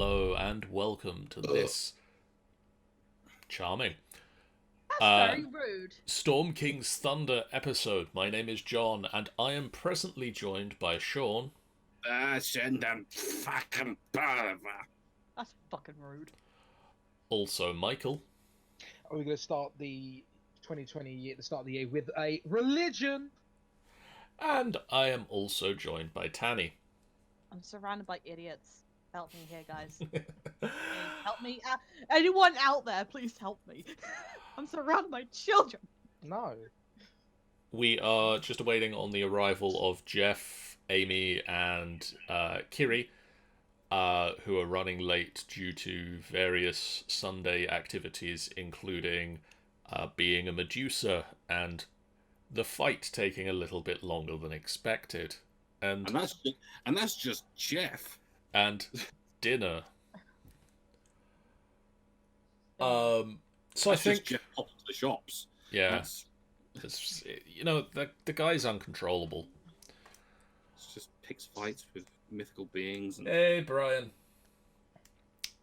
hello, and welcome to this charming That's very rude. Storm King's Thunder episode. My name is John, and I am presently joined by Sean. Send them fucking bother. That's fucking rude. Also Michael. Are we going to start the 2020 year, the start of the year, with a religion? And I am also joined by Tanny. I'm surrounded by idiots. Help me here, guys. Help me. Anyone out there, please help me. I'm surrounded by children. No. We are just awaiting on the arrival of Jeff, Amy, and Kiri, who are running late due to various Sunday activities, including being a Medusa and the fight taking a little bit longer than expected. And that's just Jeff. And dinner. So that's I think just Jeff popped to the shops. Yeah, the guy's uncontrollable. It's just picks fights with mythical beings. And... Hey, Brian.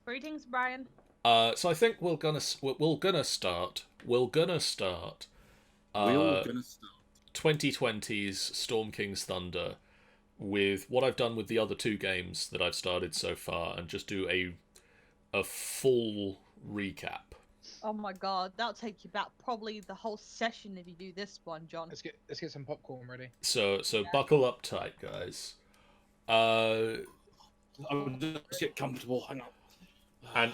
Greetings, Brian. So I think we're gonna start. 2020's Storm King's Thunder with what I've done with the other two games that I've started so far, and just do a full recap. Oh my god, that'll take you back probably the whole session if you do this one, John. Let's get some popcorn ready. So buckle up tight, guys. I'll just get comfortable. Hang on.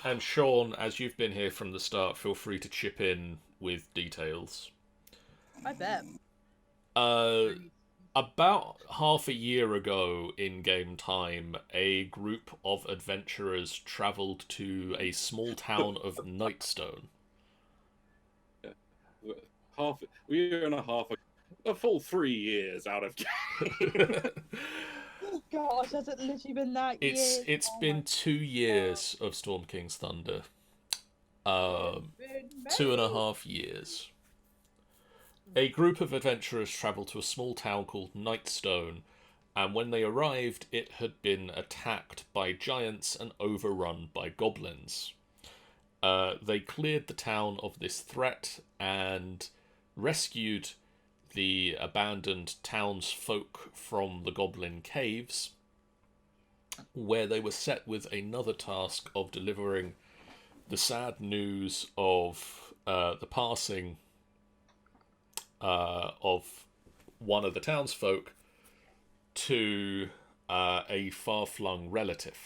And Sean, as you've been here from the start, feel free to chip in with details. I bet. About half a year ago in game time, a group of adventurers travelled to a small town of Nightstone. A year and a half, a full 3 years out of game. Oh gosh, has it literally been that year? It's been 2 years of Storm King's Thunder. 2.5 years. A group of adventurers travelled to a small town called Nightstone, and when they arrived, it had been attacked by giants and overrun by goblins. They cleared the town of this threat and rescued the abandoned townsfolk from the goblin caves, where they were set with another task of delivering the sad news of the passing of one of the townsfolk to a far-flung relative.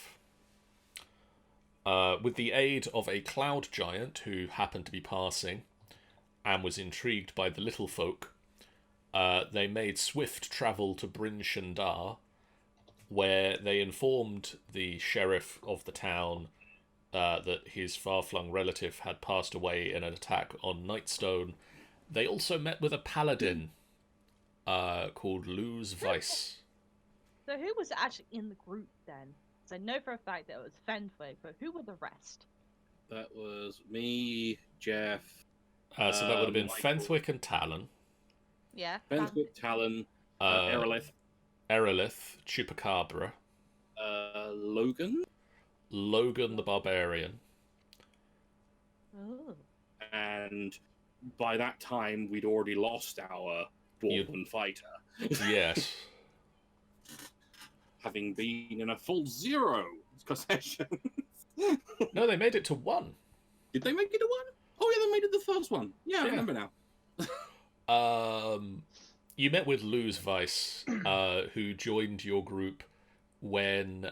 With the aid of a cloud giant who happened to be passing and was intrigued by the little folk, they made swift travel to Bryn Shandar, where they informed the sheriff of the town that his far-flung relative had passed away in an attack on Nightstone. They also met with a paladin called Luz Weiss. So who was actually in the group then? So I know for a fact that it was Fenwick, but who were the rest? That was me, Jeff. So that would have been Michael. Fenwick and Talon. Yeah. Fenwick, Talon, Erelith, Chupacabra, Logan, the Barbarian. Oh. and by that time we'd already lost our dwarven fighter. Yes. Having been in a full 0 session. No, they made it to 1. Did they make it a 1? Oh yeah, they made it the first one. Yeah, I remember now. You met with Luz Weiss, who joined your group when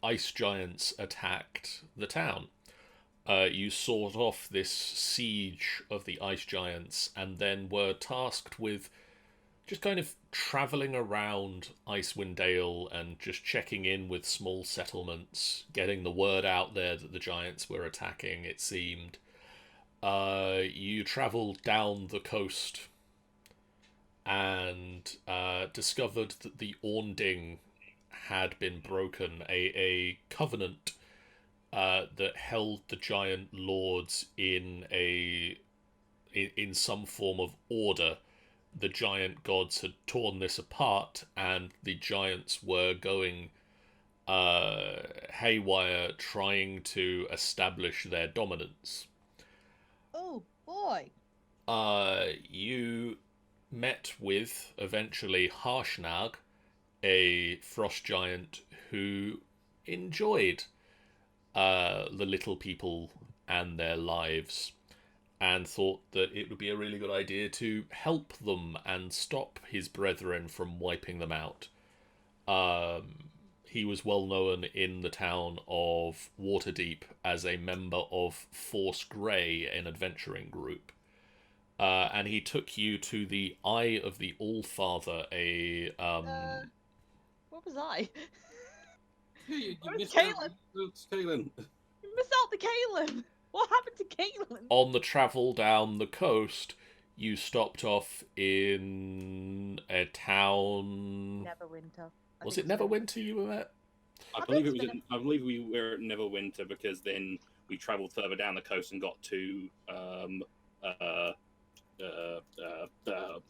ice giants attacked the town. You sawed off this siege of the ice giants, and then were tasked with just kind of travelling around Icewind Dale and just checking in with small settlements, getting the word out there that the giants were attacking, it seemed. You travelled down the coast and discovered that the Ornding had been broken, a covenant that held the giant lords in some form of order. The giant gods had torn this apart, and the giants were going haywire, trying to establish their dominance. Oh boy. You met with, eventually, Harshnag, a frost giant who enjoyed the little people and their lives, and thought that it would be a really good idea to help them and stop his brethren from wiping them out. He was well known in the town of Waterdeep as a member of Force Grey, an adventuring group. And he took you to the Eye of the Allfather, What was I? You Where's missed Caitlin? out. It's Caitlin. You missed out the Caitlin. What happened to Caitlin? on the travel down the coast, you stopped off in a town. Neverwinter. Was it Neverwinter you were at? I believe we were at Neverwinter, because then we travelled further down the coast and got to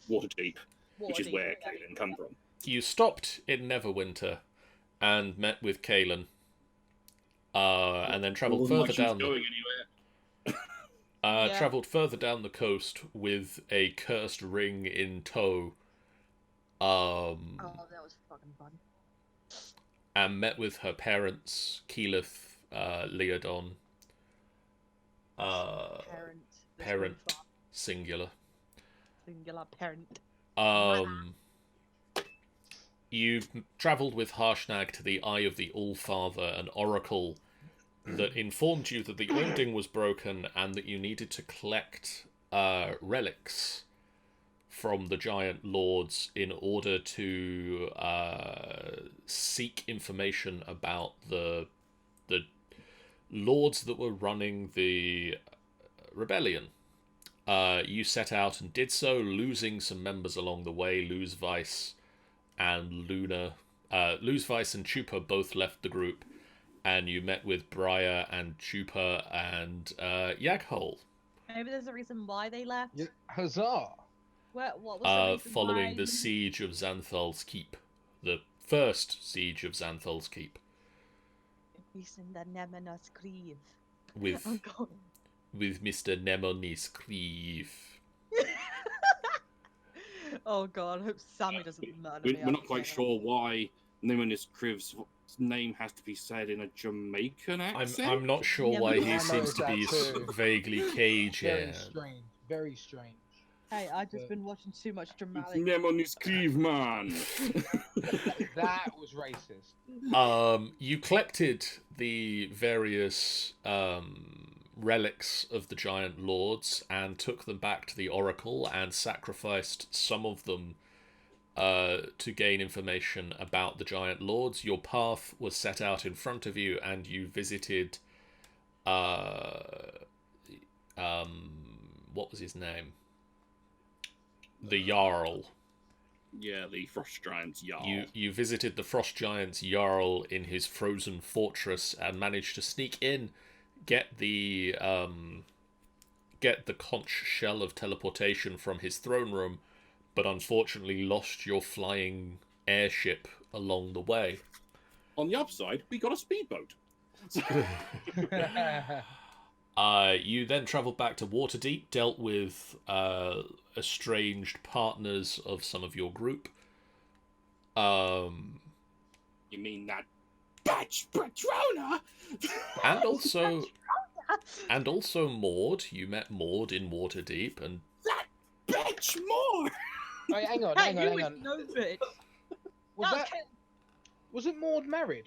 Waterdeep, which is where Caitlin come from. You stopped in Neverwinter and met with Kaelin, and then travelled Wasn't further like she was down. going anywhere. Travelled further down the coast with a cursed ring in tow. Oh, that was fucking fun. And met with her parents, Keyleth, Leodon. Parent, singular. Singular parent. You travelled with Harshnag to the Eye of the Allfather, an oracle that informed you that the Alding was broken and that you needed to collect relics from the giant lords in order to seek information about the lords that were running the rebellion. You set out and did so, losing some members along the way. Luzvice and Luna, Luzvice and Chupa both left the group, and you met with Briar and Chupa and Yaghol. Maybe there's a reason why they left. Yeah, huzzah! What was the reason Following why? the siege of Xanthal's Keep, the first siege of Xanthal's Keep, Reason that Nemenos Cleave. with Oh god. with Mr. Nemonis Cleave. Oh god, I hope Sammy doesn't murder me. We're not quite sure why Nemonis Kriv's name has to be said in a Jamaican accent. I'm not sure Yeah, why we he all seems to know be that too. vaguely Very Cajun. strange. Very strange. Hey, I've just been watching too much dramatic. Nemonis Kriv, man. That was racist. You collected the various relics of the giant lords and took them back to the oracle and sacrificed some of them to gain information about the giant lords. Your path was set out in front of you, and you visited what was his name? The Jarl. Yeah, the Frost Giant's Jarl. You visited the Frost Giant's Jarl in his frozen fortress and managed to sneak in, get the conch shell of teleportation from his throne room, but unfortunately lost your flying airship along the way. On the upside, we got a speedboat. You then travelled back to Waterdeep, dealt with estranged partners of some of your group. You mean that batch Patrona? And also Maud. You met Maud in Waterdeep, and That bitch more! Wait, hang on. Hey, you was no bitch. Was That that? Wasn't Maud married?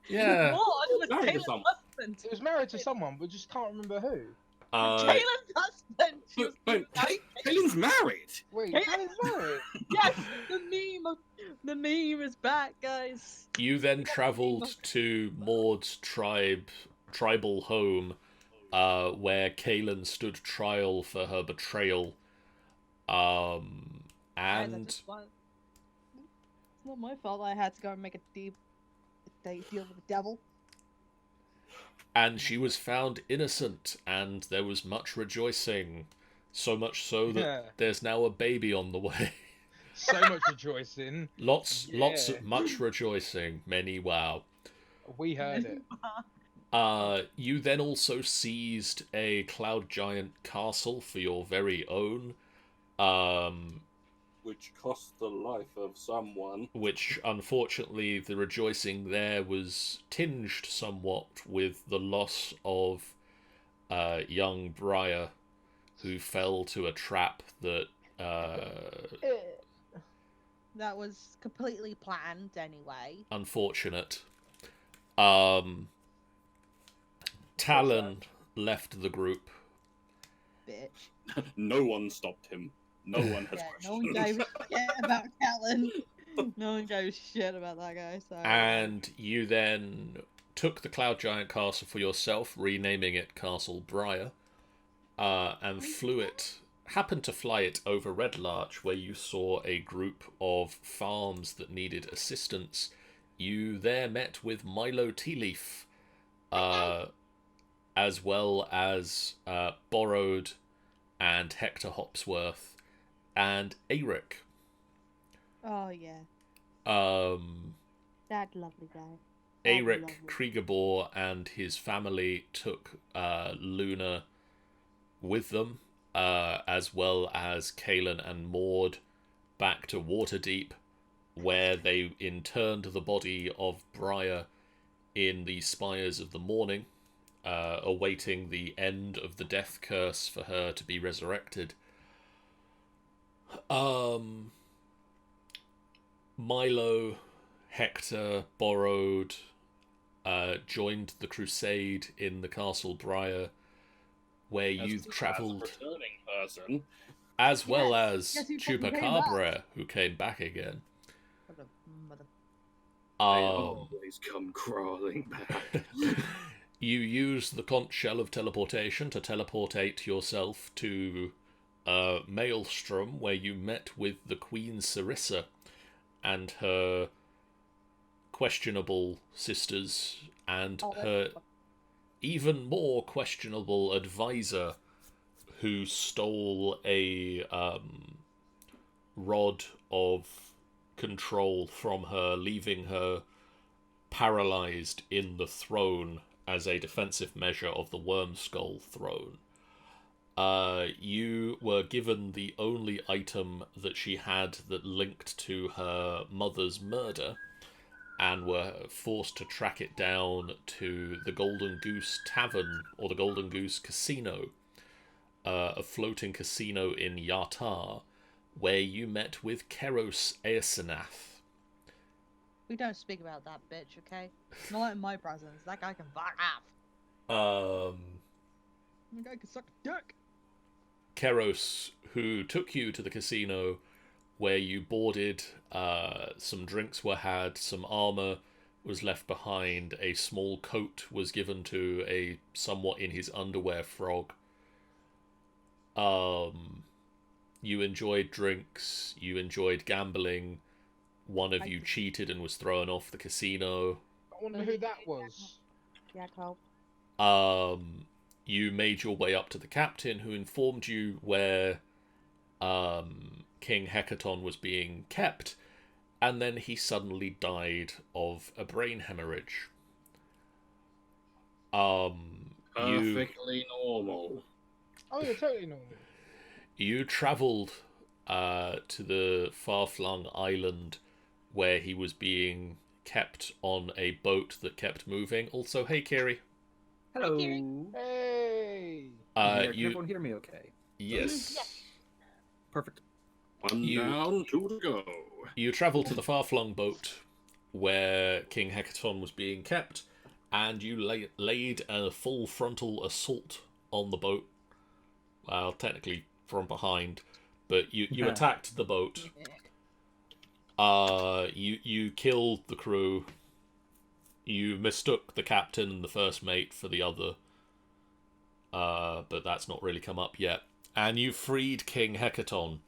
yeah. Maud was Married to Taylor's someone. husband. It was married to someone, but just can't remember who. Taylor's husband. She was Caitlin's married. Wait, Hey, Taylor's married. yes, the meme is back, guys. You then travelled to Maud's tribal home, where Kaelin stood trial for her betrayal. Guys, And it's not my fault I had to go and make a deal with the devil. she was found innocent, and there was much rejoicing. So much so that Yeah. there's now a baby on the way. So much rejoicing. Lots Yeah. of much rejoicing. Many wow. We heard it. You then also seized a cloud giant castle for your very own, Which cost the life of someone. which unfortunately the rejoicing there was tinged somewhat with the loss of young Briar, who fell to a trap that That was completely planned anyway. unfortunate. Talon left the group. Bitch. No one stopped him. No one has Yeah, questioned. no one gave a shit about Catelyn. No one gave a shit about that guy. So. And you then took the Cloud Giant Castle for yourself, renaming it Castle Briar, and happened to fly it over Red Larch, where you saw a group of farms that needed assistance. You there met with Milo Tealeaf, as well as Borrowed and Hector Hopsworth and Eric. Oh yeah. That lovely guy. Eric Kriegerbor and his family took Luna with them, as well as Kaelin and Maud, back to Waterdeep, where they interned the body of Briar in the Spires of the Morning, awaiting the end of the death curse for her to be resurrected. Milo, Hector, Borrowed, joined the crusade in the Castle Briar, where you travelled, Returning person. as well as Guess who fucking came Chupacabra, who came back again. They always come crawling back. You use the conch shell of teleportation to teleportate yourself to Maelstrom, where you met with the Queen Sarissa and her questionable sisters and her even more questionable advisor, who stole a rod of control from her, leaving her paralyzed in the throne as a defensive measure of the Wormskull throne. You were given the only item that she had that linked to her mother's murder, and were forced to track it down to the Golden Goose Tavern, or the Golden Goose Casino, a floating casino in Yatar, where you met with Keros Aesenath. We don't speak about that bitch, okay? Not in my presence. That guy can fuck off. That guy can suck a dick. Keros, who took you to the casino, where you boarded, some drinks were had, some armor was left behind, a small coat was given to a somewhat in his underwear frog. You enjoyed drinks, you enjoyed gambling, one of you cheated and was thrown off the casino. I wonder who that was. Jacob. You made your way up to the captain, who informed you where King Hekaton was being kept, and then he suddenly died of a brain hemorrhage. Perfectly normal. Oh, yeah, totally normal. You travelled to the far-flung island where he was being kept on a boat that kept moving. Also, hey, Kiri. Hello. Hey! Can everyone hear me okay? Yes. Perfect. One You- down, two to go. You travelled to the far-flung boat where King Hekaton was being kept, and you laid a full frontal assault on the boat. Well, technically from behind, but you attacked the boat. You killed the crew. You mistook the captain and the first mate for the other, but that's not really come up yet. And you freed King Hekaton.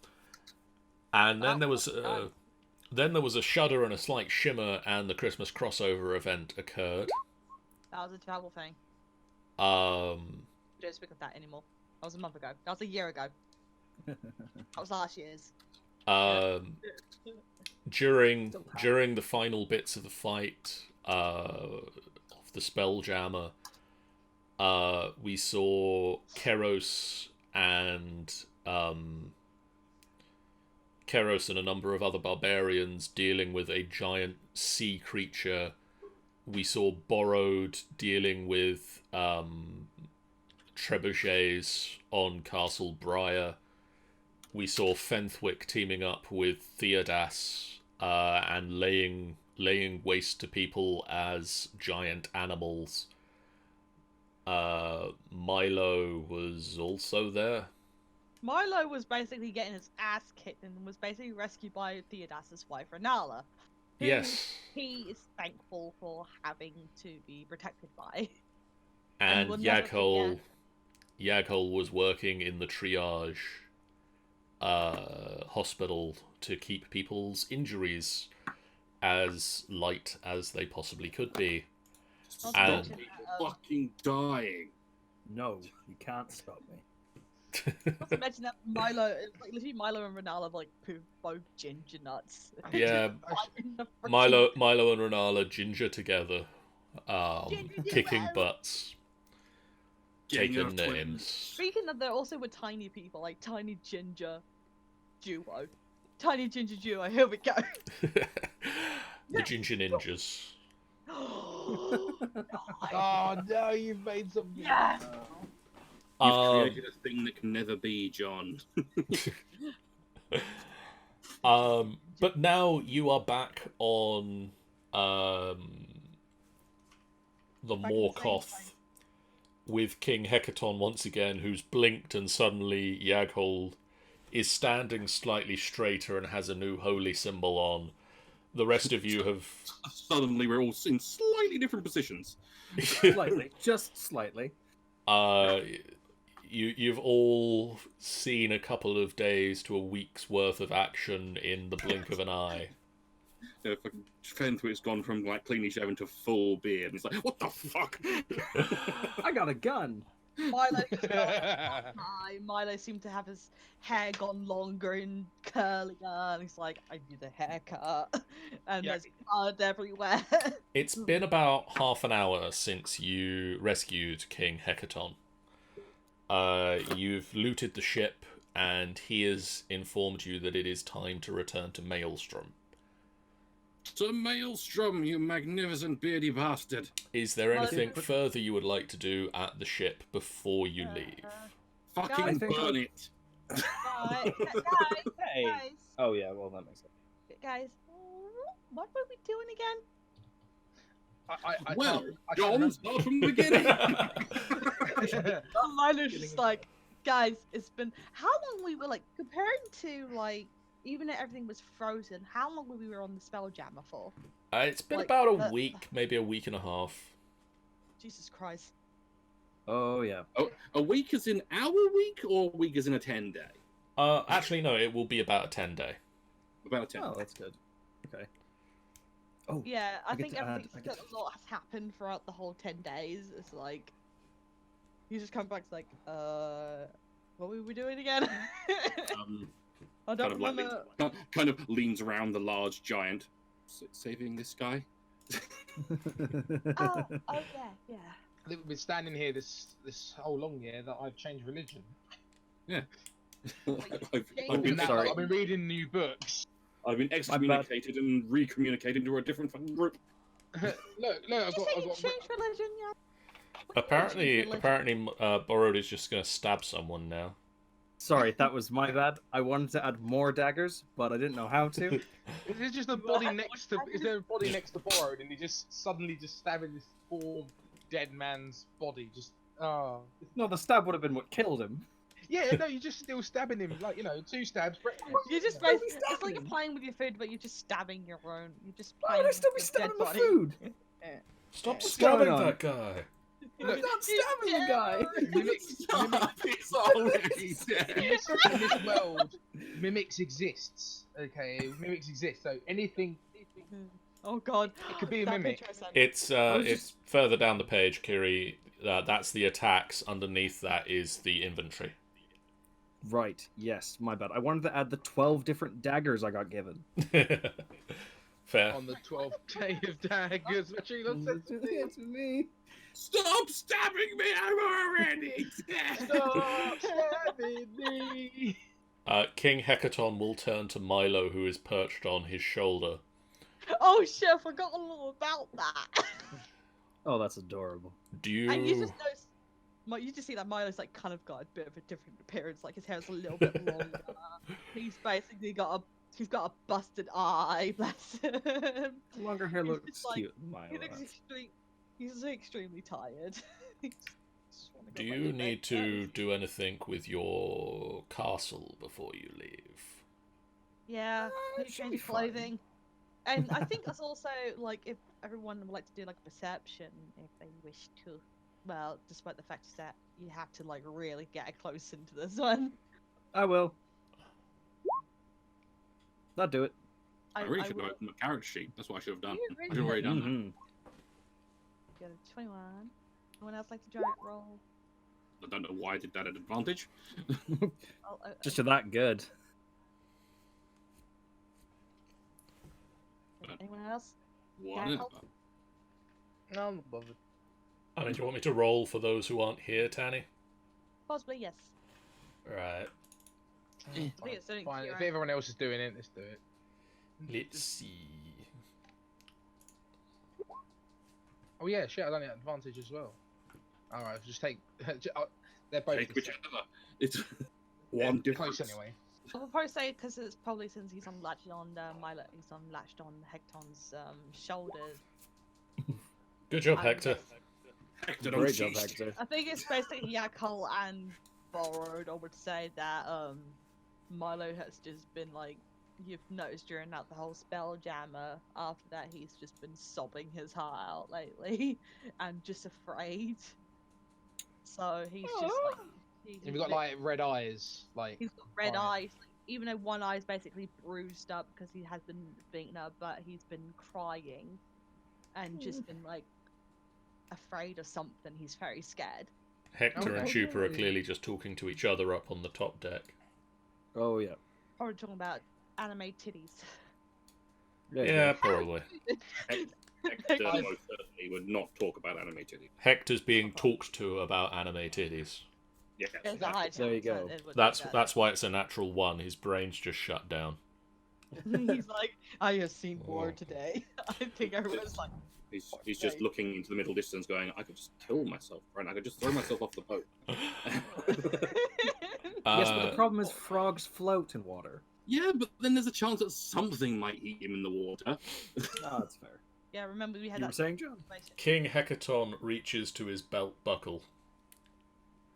And then there was a shudder and a slight shimmer, and the Christmas crossover event occurred. That was a travel thing. Um, We don't speak of that anymore. That was a month ago. That was a year ago. That was last year's. during the final bits of the fight, the Spelljammer. We saw Keros and a number of other barbarians dealing with a giant sea creature. We saw Borrowed dealing with trebuchets on Castle Briar. We saw Fenthwick teaming up with Theodas and laying waste to people as giant animals. Milo was also there. Milo was basically getting his ass kicked and was basically rescued by Theodas's wife, Renala. Who Yes. He is thankful for having to be protected by. And we'll never Yaghol forget. was working in the triage hospital to keep people's injuries as light as they possibly could be. Not Stop to And- mention, fucking dying. No, you can't stop me. not to mention that Milo, like literally Milo and Renala like both ginger nuts. Yeah, In the freaking- Milo and Renala ginger together, Ginger kicking duo. butts, Getting taking our twins. names. Speaking of, there also were tiny people, like tiny ginger duo. Tiny ginger duo, here we go. The ginger ninjas. Oh no, you've made some. Yes! You've created a thing that can never be, John. But now you are back on the Back in the same Morkoth place. with King Hekaton once again, who's blinked and suddenly Yaghol is standing slightly straighter and has a new holy symbol on. The rest of you have... Suddenly we're all in slightly different positions. Slightly, just slightly. You've all seen a couple of days to a week's worth of action in the blink of an eye. Fucking Fenthwick's gone from like cleanly shaven to full beard. And it's like, what the fuck? I got a gun. Milo, Milo seemed to have his hair gone longer and curlier, and he's like, I need a haircut. And Yeah. there's blood everywhere. It's been about half an hour since you rescued King Hekaton. You've looted the ship, and he has informed you that it is time to return to Maelstrom. To Maelstrom, you magnificent beardy bastard. Is there Well, anything but- further you would like to do at the ship before you leave? Fucking Guys, burn it. guys, Hey. guys, Oh yeah, well that makes sense. guys, what were we doing again? Well, I John, can't start from the beginning. Milo's just like, guys, it's been how long we were like comparing to like even if everything was frozen, how long we were on the Spelljammer for? It's been Like, about a week, maybe a week and a half. Jesus Christ. Oh yeah. Oh, a week is in our week, or a week is in a 10-day? Actually, no, it will be about a 10-day. About a 10. Oh, that's good. Okay. Oh, Yeah, I get think to add- everything's I get a lot has happened throughout the whole 10 days. It's like you just come back it's like, what were we doing again? I don't Kind of, like, remember. kind of leans around the large giant. Saving this guy? Oh, yeah. We've been standing here this whole long year that I've changed religion. I've been, Sorry. I've been reading new books. I've been excommunicated and recommunicated into a different fucking group. Look, Did I've you say you got. changed religion, yeah? Apparently, Borrowed is just going to stab someone now. sorry, that was my bad. I wanted to add more daggers, but I didn't know how to. Is there just a body next to? Is there a body next to Borrowed, and he just suddenly just stabbing this poor dead man's body? Just No, the stab would have been what killed him. yeah, no, you're just still stabbing him, like 2 stabs. You're just Why are we basically, it's like stabbing you're him? playing with your food, but you're just stabbing your own. You're just Why playing would I still be with stabbing dead my body. food? Stop What's stabbing going on? that guy! I'm not stabbing the guy. It's already dead. In this world, mimics exists. Okay, mimics exist. So anything, Oh god. it could be a That mimic. picture I sent. It's was it's further down the page, Kiri. That's the attacks. Underneath that is the inventory. Right, yes, my bad. I wanted to add the 12 different daggers I got given. Fair. on the 12th day of daggers. Machine says to me, It's me. Stop stabbing me! I'm already dead. "Stop stabbing me." King Hekaton will turn to Milo, who is perched on his shoulder. Oh shit! I forgot all about that. Oh, that's adorable. Do you? And you just notice, you just see that Milo's like kind of got a bit of a different appearance. Like his hair's a little bit longer. He's basically he's got a busted eye. Bless him. Longer hair He's looks just like- cute. He's extremely tired. He just wanna Do go back you to need bed. to do anything with your castle before you leave? Yeah, new should change be of fine. clothing. And I think that's also like if everyone would like to do like a perception if they wish to. Well, despite the fact that you have to like really get close into this one. I will. I'll do it. I really should have will opened my character sheet. That's what I should have done. You I should have already done that. Mhm. get a 21. Anyone else like to giant roll? I don't know why I did that at advantage. Just you're that good. Anyone else? What? help? No, I'm not bothered. I mean, do you want me to roll for those who aren't here, Tanny? Possibly, yes. Right. I think it's only Fine. If Kieran. everyone else is doing it, let's do it. Let's see. Oh yeah, shit, I done it at advantage as well. Alright, just take... they're both Take the whichever. same. It's Yeah, one close difference. anyway. I'll probably say because it's probably since he's latched on Hecton's shoulders. Good job, I'm Hector. Hector, don't Great job, cheat. Hector. I think it's basically Yakul and Borrowed. I would say that Milo has just been like you've noticed during that the whole spell jammer. After that, he's just been sobbing his heart out lately and just afraid. So he's just like Have you got like red eyes? Like he's got red crying? eyes. Even though one eye's basically bruised up because he has been beaten up, but he's been crying and just been like afraid of something. He's very scared. Hector and Okay. Chupa are clearly just talking to each other up on the top deck. Oh yeah. Probably talking about anime titties. Yeah, probably. Hector most certainly would not talk about animated. Hector's being talked to about anime titties. Yes. There's a high There you chance go. that it would That's do that. that's why it's a natural one. His brain's just shut down. He's like, I have seen Oh. more today. I think everyone's like, He's just looking into the middle distance, going, "I could just kill myself, right? I could just throw myself off the boat." Yes, but the problem is frogs float in water. Yeah, but then there's a chance that something might eat him in the water. Oh, that's fair. yeah, remember we had You were that saying, John? situation. King Hekaton reaches to his belt buckle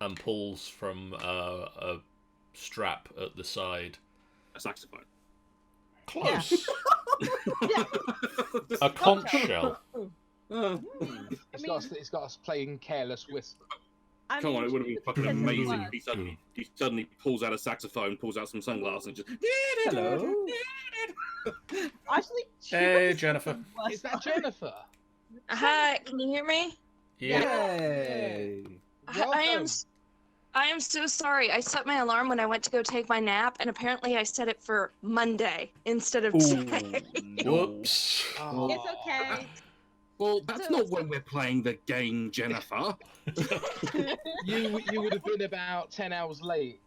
and pulls from a strap at the side. A saxophone. Close. Yeah. A conch shell. It's got us playing careless whisper. I Come on, mean, it would have been fucking because it's amazing. worse. He suddenly pulls out a saxophone, pulls out some sunglasses, and just. Hello. Actually, Hey, Chupa's Jennifer. worse. Is that Jennifer? Hi, can you hear me? Yay! I am so sorry. I set my alarm when I went to go take my nap, and apparently I set it for Monday instead of today. Whoops. Oh. It's okay. Well, that's not when we're playing the game, Jennifer. You would have been about 10 hours late.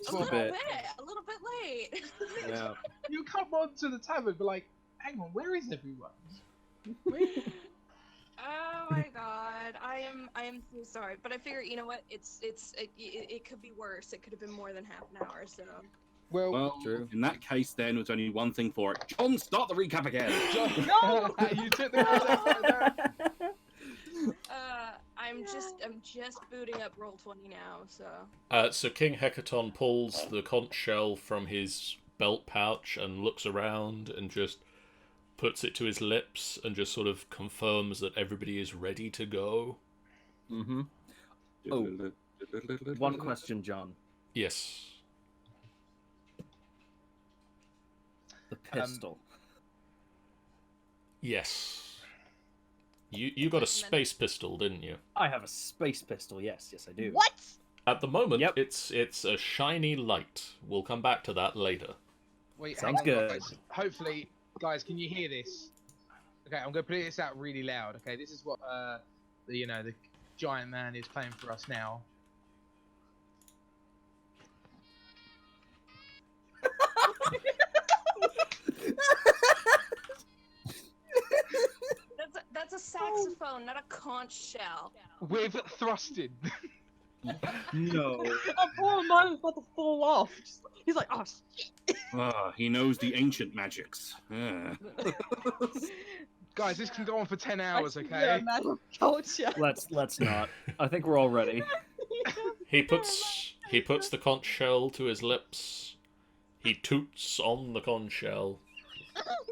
a Well, little bit. a little bit late. Yeah. You come on to the tavern, be like, hang on, where is everyone? Oh my god, I am so sorry, but I figure, you know what? It could be worse. It could have been more than half an hour. So. Well, True. in that case, then there's only one thing for it. John, start the recap again. No! You took the I'm just booting up Roll20 now. So. So King Hekaton pulls the conch shell from his belt pouch and looks around and just puts it to his lips and just sort of confirms that everybody is ready to go. Mm-hmm. Oh. One question, John. Yes. The pistol. Yes. You got a space pistol, didn't you? I have a space pistol. Yes, I do. What? At the moment, Yep. it's a shiny light. We'll come back to that later. Wait, Sounds hang on, good. guys. Hopefully, Guys, can you hear this? Okay, I'm gonna put this out really loud. Okay, this is what the giant man is playing for us now. That's a saxophone, not a conch shell. With thrusted. No. Oh, poor man was about to fall off. He's like, oh, shit. He knows the ancient magics. Guys, this can go on for 10 hours, You're okay? a man of culture. Let's not. I think we're all ready. He puts the conch shell to his lips. He toots on the conch shell.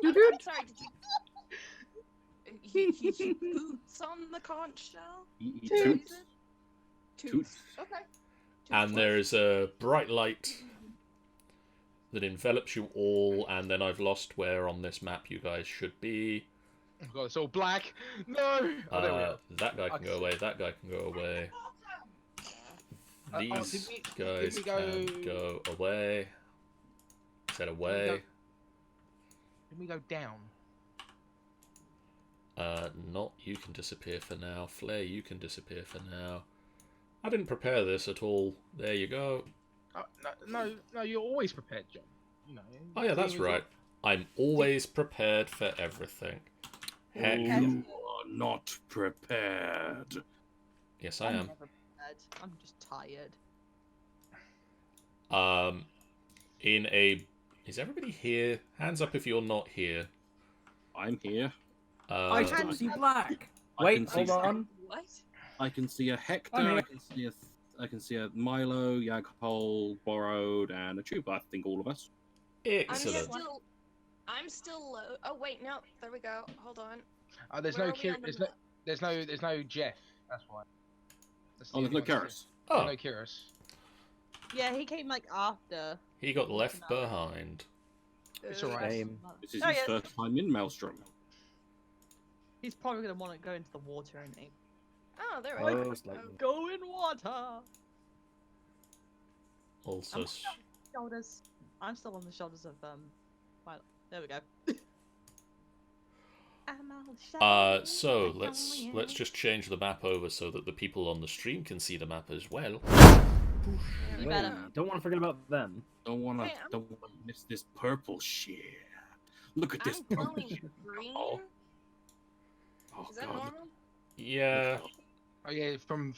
I'm sorry, did you... He boots on the conch shell? He Toots. Toots. Okay. And there's a bright light that envelops you all, and then I've lost where on this map you guys should be. Oh god, it's all black. No! Oh, there we are. That guy can go away, that guy can go away. These guys did we can go away. Said away. Can we go down? Not you can disappear for now. Flare, you can disappear for now. I didn't prepare this at all. There you go. No, you're always prepared, John. You know. Oh yeah, that's right. I'm always prepared for everything. Heck, You are not prepared. yes I I'm am. never prepared. I'm just tired. Is everybody here? Hands up if you're not here. I'm here. I still see black. I Wait, can see hold on. What? I can see a Hector. I'm here. I can see a Milo, Yaghol, Borrowed, and a Tuba. I think all of us. Excellent. I'm still low. Oh wait, no, there we go. Hold on. There's Where no are we on the there's no Jeff. That's why. That's the Oh, there's no only one. Karis. Oh, No Kyrus. Yeah, he came like after. he got left behind. It's alright. Same. This is Oh, his yeah. first time in Maelstrom. He's probably gonna want to go into the water, isn't he? Oh, there we go. Most likely. Go in water. Also, Shoulders. I'm still on the shoulders of Milo. There we go. I'm on the shoulders so of let's Milo. just change the map over so that the people on the stream can see the map as well. You Wait, better. don't want to forget about them. Don't wanna Hey, I'm- miss this purple shit. Look at this I'm purple glowing shit. green. Oh, oh Is that god. normal? Yeah, Oh yeah, from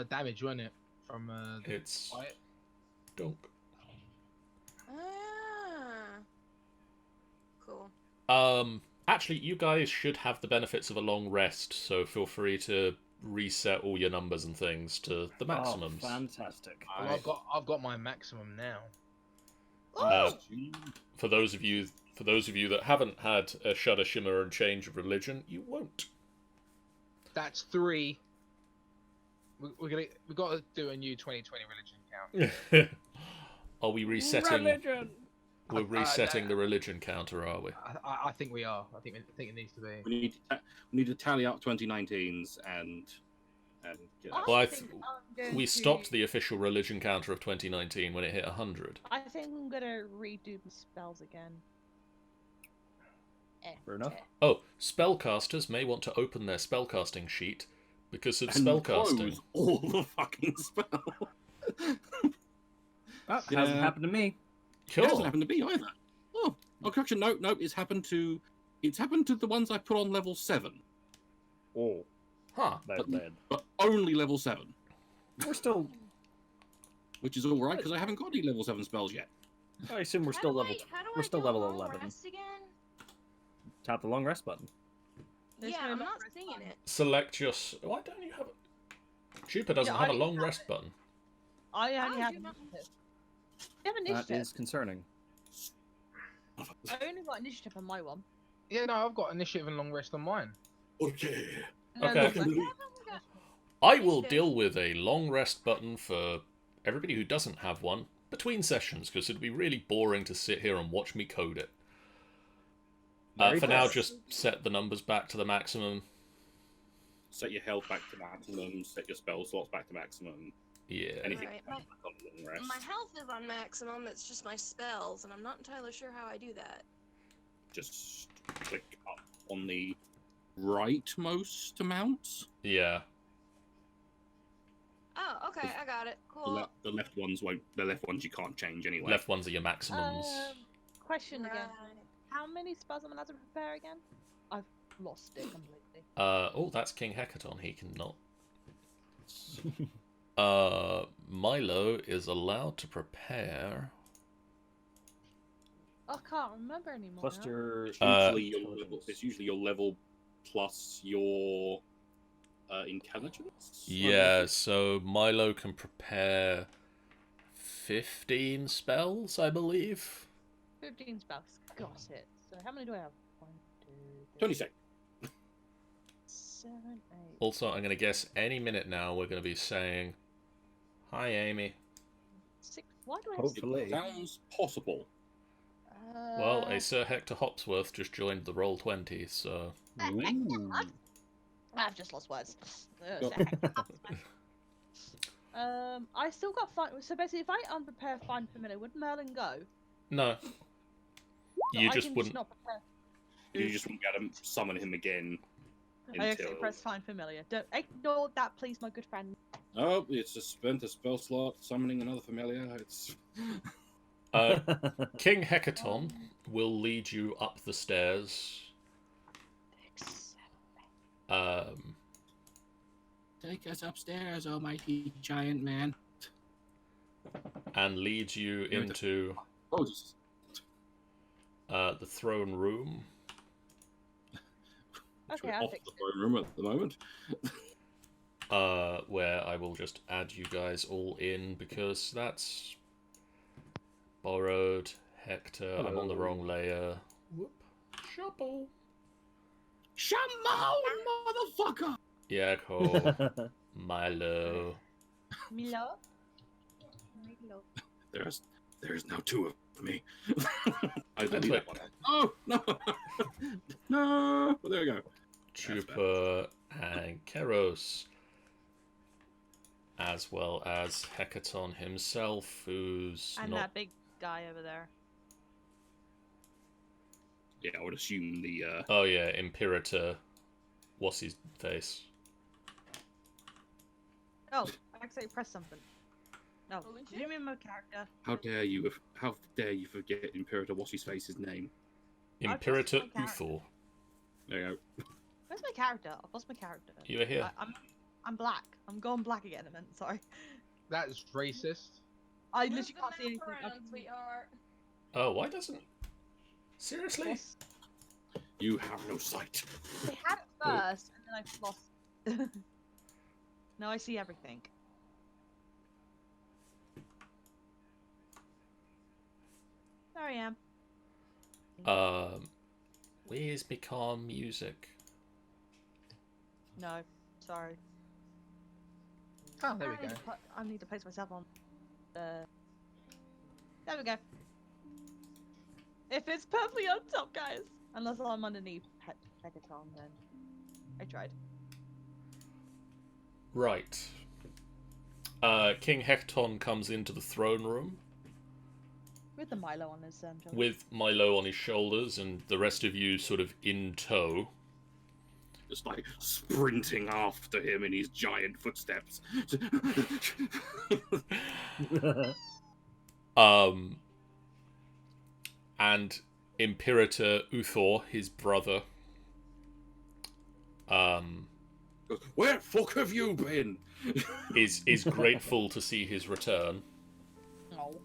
damage, wasn't it? From it's Quiet. dunk. Ah. Cool. Actually, you guys should have the benefits of a long rest, so feel free to reset all your numbers and things to the maximums. Oh, fantastic. Well, I've got my maximum now. Uh, for those of you that haven't had a Shudder, Shimmer, and Change of religion, you won't. That's 3. We've got to do a new 2020 religion count. Are we resetting? Religion. We're resetting the religion counter, are we? I think we are. I think it needs to be. We need to tally up 2019s and get I Well, I think I'm going We to- stopped the official religion counter of 2019 when it hit 100. I think I'm gonna redo the spells again. Fair enough. Oh, spellcasters may want to open their spellcasting sheet because of and spellcasting. close all the fucking spell. That Yeah. hasn't happened to me. It hasn't Cool. happened to me either. Oh, correction. No, it's happened to the ones I put on level 7, Oh, Huh. that's bad. but only level 7, We're still. which is all right because I haven't got any level 7 spells yet. I assume we're still level. We're still level 11. Again? Tap the long rest button. There's Yeah, no I'm long not rest seeing button. it. Select your... Why don't you have a... Jupiter doesn't Yeah, have I a long have rest it. button. I Oh, only have do not- initiative. You have That initiative. is concerning. I only got initiative on my one. Yeah, no, I've got initiative and long rest on mine. Okay. And then Okay. there's, like, I will Initiative. deal with a long rest button for everybody who doesn't have one between sessions, because it'd be really boring to sit here and watch me code it. Very For now, good. just set the numbers back to the maximum. Set your health back to maximum. Set your spell slots back to maximum. Yeah. Anything Alright, back on long rest. My health is on maximum, it's just my spells, and I'm not entirely sure how I do that. just click up on the rightmost to mount. Yeah. Oh, okay, I got it. Cool. The left ones won't. The left ones you can't change anyway. Left ones are your maximums. Question again. Right. How many spells am I allowed to prepare again? I've lost it completely. Oh, that's King Hekaton. He cannot. Milo is allowed to prepare. I can't remember anymore. Plus your It's usually your level plus your intelligence. Yeah, so Milo can prepare 15 spells, I believe. 15 spells. Got it. So how many do I have? 1, 2, 3, 26. 7, 8. Also, I'm going to guess any minute now we're going to be saying, "Hi, Amy." 6. Why do I have Hopefully. Sounds possible. Well, a Sir Hector Hopsworth just joined the Roll20, so... Ooh. I've just lost words. Go. I still got find. So basically, if I unprepare find familiar, would Merlin go? No. So You I just can wouldn't... not prepare. You just won't be able to summon him again. I accidentally press find familiar. Don't ignore that, please, my good friend. Oh, it's just spent a spell slot summoning another familiar. It's King Hekaton will lead you up the stairs. take us upstairs, almighty giant man. And leads you into the throne room. Which Okay, we're I'll off fix the it. throne room at the moment. Where I will just add you guys all in because that's borrowed. Hector, I'm on the wrong layer. Whoop. Shuffle. Shaman, motherfucker! Yeah, cool. Milo. Milo? There's now two of me. I That's need that one. Oh no! No! Well, there we go. Chupa and Keros. As well as Hekaton himself, who's And not... that big guy over there. Yeah, I would assume the. Oh yeah, Imperator. What's his face? Oh, I accidentally pressed something. No, do you mean my character? How dare you? How dare you forget Imperator? What's his face's name? Imperator my character. Uthor. There you go. Where's my character? I've lost my character. You were here. I'm black. I'm going black again. I meant, sorry. That is racist. I Move literally the can't see anything. map around, sweetheart. Oh, why doesn't... Seriously? You have no sight. I had it first, and then I lost. Now I see everything. There I am. Where's my calm music? No, sorry. Oh, there we go. I need to place myself on. There we go. If it's perfectly on top, guys. Unless I'm underneath Hekaton, then I tried. Right. King Hekaton comes into the throne room With the Milo on his shoulder. with Milo on his shoulders and the rest of you sort of in tow. Just like sprinting after him in his giant footsteps. And Imperator Uthor, his brother, Where the fuck have you been? is grateful to see his return. No.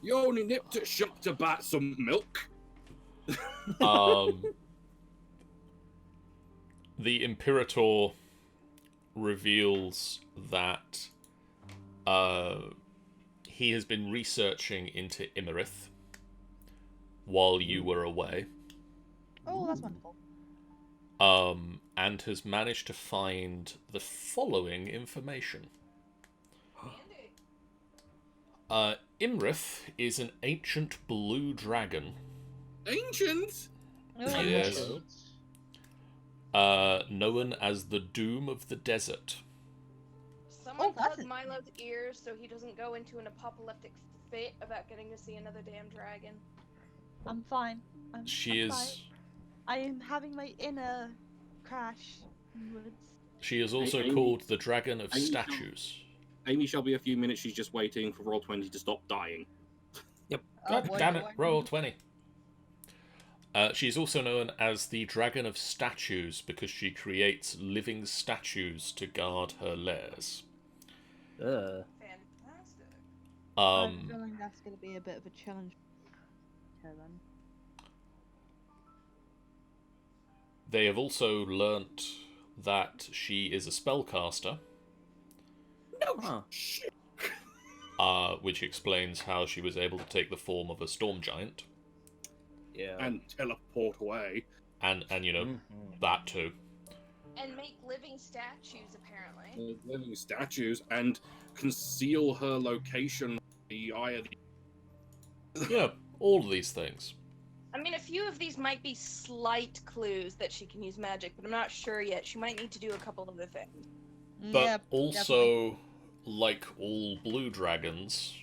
You only nipped at shop to buy some milk. The Imperator reveals that he has been researching into Imerith while you were away, Oh, that's wonderful. and has managed to find the following information. Imerith is an ancient blue dragon. Ancient? Yes. Known as the Doom of the Desert. Someone that's plug Milo's ears so he doesn't go into an apocalyptic fit about getting to see another damn dragon. I'm fine. She I'm is. fine. I am having my inner crash inwards. She is also Amy- called the Dragon of Amy shall- Statues. Amy shall be a few minutes. She's just waiting for Roll20 to stop dying. God what damn do it! I Roll do? 20. She's also known as the Dragon of Statues because she creates living statues to guard her lairs. Fantastic. I'm feeling that's going to be a bit of a challenge for her then. They have also learnt that she is a spellcaster, Huh. which explains how she was able to take the form of a storm giant, Yeah. And teleport away. and you know that too. And make living statues, apparently. Living statues and conceal her location. The eye of the... Yeah, all of these things. I mean, a few of these might be slight clues that she can use magic, but I'm not sure yet. She might need to do a couple other things. But Yep, also, like all blue dragons,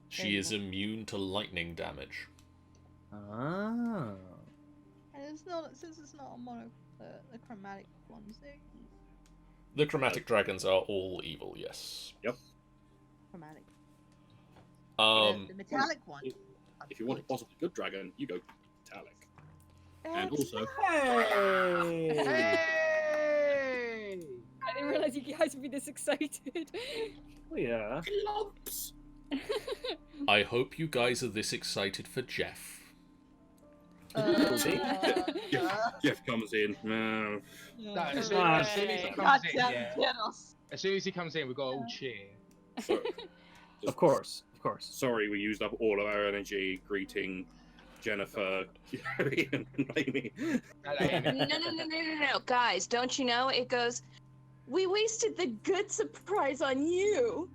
she is immune to lightning damage. Ah. And it's not, since it's not a mono, the chromatic ones, they're The chromatic dragons are all evil, yes. chromatic. Um, The metallic one. If you want a possibly good dragon, you go metallic. And It's also, Hey! I didn't realize you guys would be this excited. Oh, yeah. lumps. I hope you guys are this excited for Jeff. Jeff comes in. No, as soon Ah, as soon as he comes God in, damn yeah. Genos. As soon as he comes in, we got all cheer. Of course. Of course. Sorry, we used up all of our energy greeting Jennifer, Gary, and Amy. No, guys, don't you know? It goes, we wasted the good surprise on you.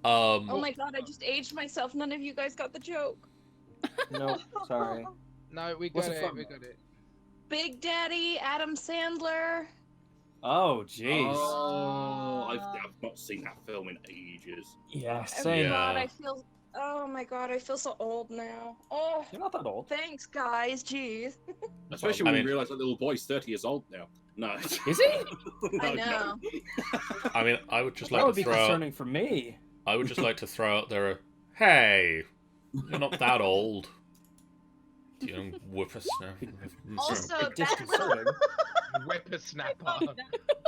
Oh my god, I just aged myself. None of you guys got the joke. No, sorry. No, we What's got it it. from? We got it. Big Daddy, Adam Sandler. Oh, jeez. Oh, I've not seen that film in ages. Yeah, Oh same. god, Yeah. I feel. Oh my god, I feel so old now. Oh, You're not that old. thanks, guys. Jeez. Especially I when mean- we realise that little boy's 30 years old now. No. Is he? I know. I mean, I would just That like would to be throw out, concerning for me. I would just like to throw out there a, hey, you're not that old. Young whippersnapper. Also, that Disconcerting. Whippersnapper.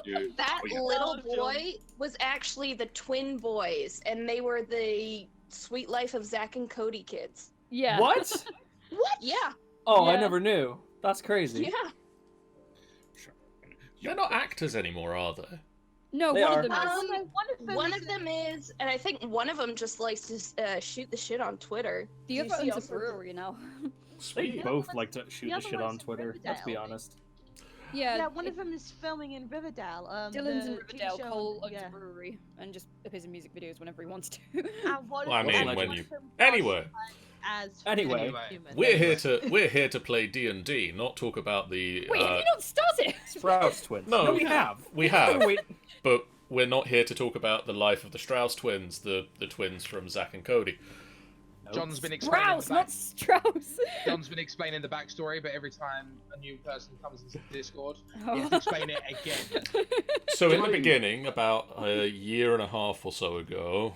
Dude. that Oh, yeah. little boy was actually the twin boys, and they were the Sweet Life of Zack and Cody kids. Yeah. What? Yeah, Oh, I Yeah. never knew. That's crazy. yeah. They're not actors anymore, are they? No, They one are. of them is. One of them is, and I think one of them just likes to shoot the shit on Twitter. The You other see owns a also- brewery now. They Sweet. both like to shoot the other shit one's on in Twitter, let's be Riverdale. honest. Yeah, Yeah, one of them is filming in Riverdale. Dylan's in the TV Riverdale. show, Cole owns yeah. a brewery and just appears in music videos whenever he wants to. And one Well, I of mean, them- when one you- of them Anyway. as Anyway. human. We're here to play D&D, not talk about the. Wait, have you not started? Strauss twins. No, we have. we have. Wait. But we're not here to talk about the life of the Strauss twins, the twins from Zack and Cody. John's been explaining Strauss, the not back- Strauss. John's been explaining the backstory, but every time a new person comes into Discord, he Oh. has to explain it again. So in the Johnny. beginning, about a year and a half or so ago,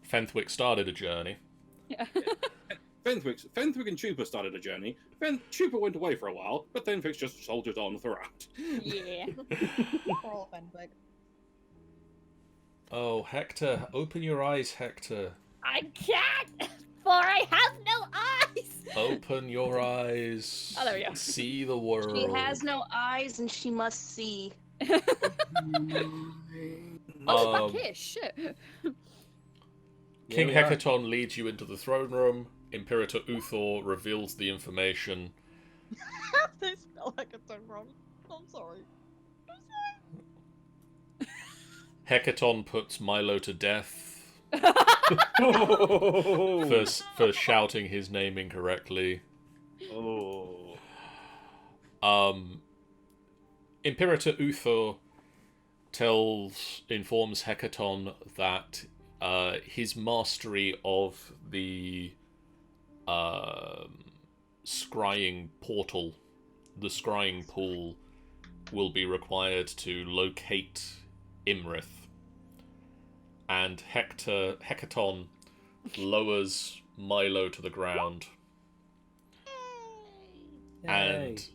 Fenthwick started a journey. Yeah. Fenthwick and Chupa started a journey. Chupa went away for a while, but Fenthwick just soldiered on throughout. Yeah. Poor old Fenwick. Oh, Hector, open your eyes, Hector. I can't, for I have no eyes. Open your eyes. Oh, there we go. See the world. She has no eyes and she must see. Oh, Um, back here, shit. King Yeah, we are. Hekaton leads you into the throne room. Imperator Uthor reveals the information. They spell like a tongue wrong. I'm sorry. Hekaton puts Milo to death Oh. for shouting his name incorrectly. Oh. Imperator Uthor informs Hekaton that his mastery of the scrying portal, the scrying pool, will be required to locate Imrith. And Hekaton lowers Milo to the ground and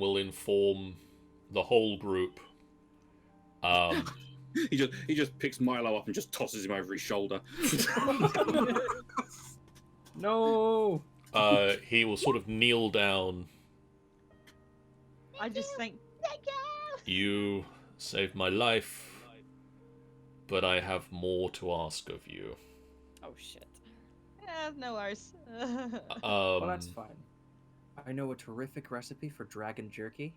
will inform the whole group. He just picks Milo up and just tosses him over his shoulder. No. He will sort of kneel down. I just think, You saved my life, but I have more to ask of you. Oh shit. yeah, no worries. Well, that's fine. I know a terrific recipe for dragon jerky.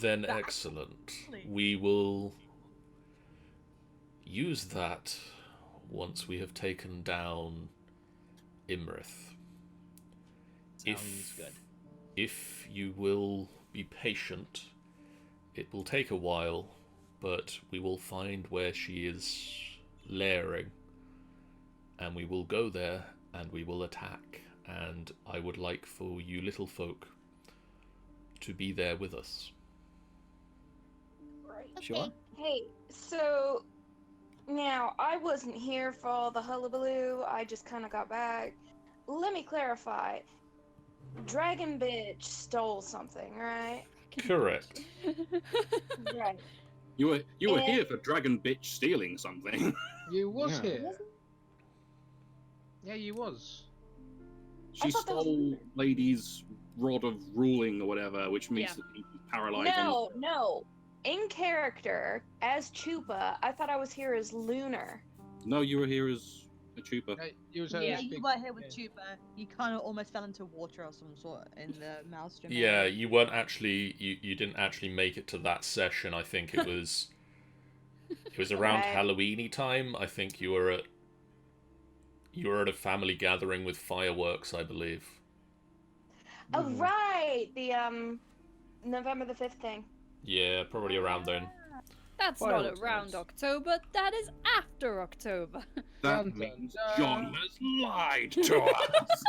Then excellent. We will use that once we have taken down Imrith. Sounds good. If you will be patient, it will take a while, but we will find where she is lairing, and we will go there and we will attack. And I would like for you little folk to be there with us. Right. Sure. Hey, so now I wasn't here for all the hullabaloo. I just kind of got back. Let me clarify. Dragon bitch stole something, right? Correct. Right. You were here for Dragon Bitch stealing something. You was Yeah. here. Yeah, you was. She thought that was stole weird. Lady's rod of ruling or whatever, which means Yeah. that he's paralyzed. No. In character, as Chupa, I thought I was here as Lunar. No, you were here as a trooper. No, you was yeah, this you big- were here with yeah. Tuba. You kind of almost fell into water or some sort in the Maelstrom. Yeah, area. you weren't actually. You didn't actually make it to that session. I think it was. It was around Right. Halloweeny time. I think you were at. You were at a family gathering with fireworks, I believe. Oh, right! The, November the 5th thing. Yeah, probably around then. That's Fireworks not around nice. October, that is after October. That Dun, dun, means dun. John has lied to us.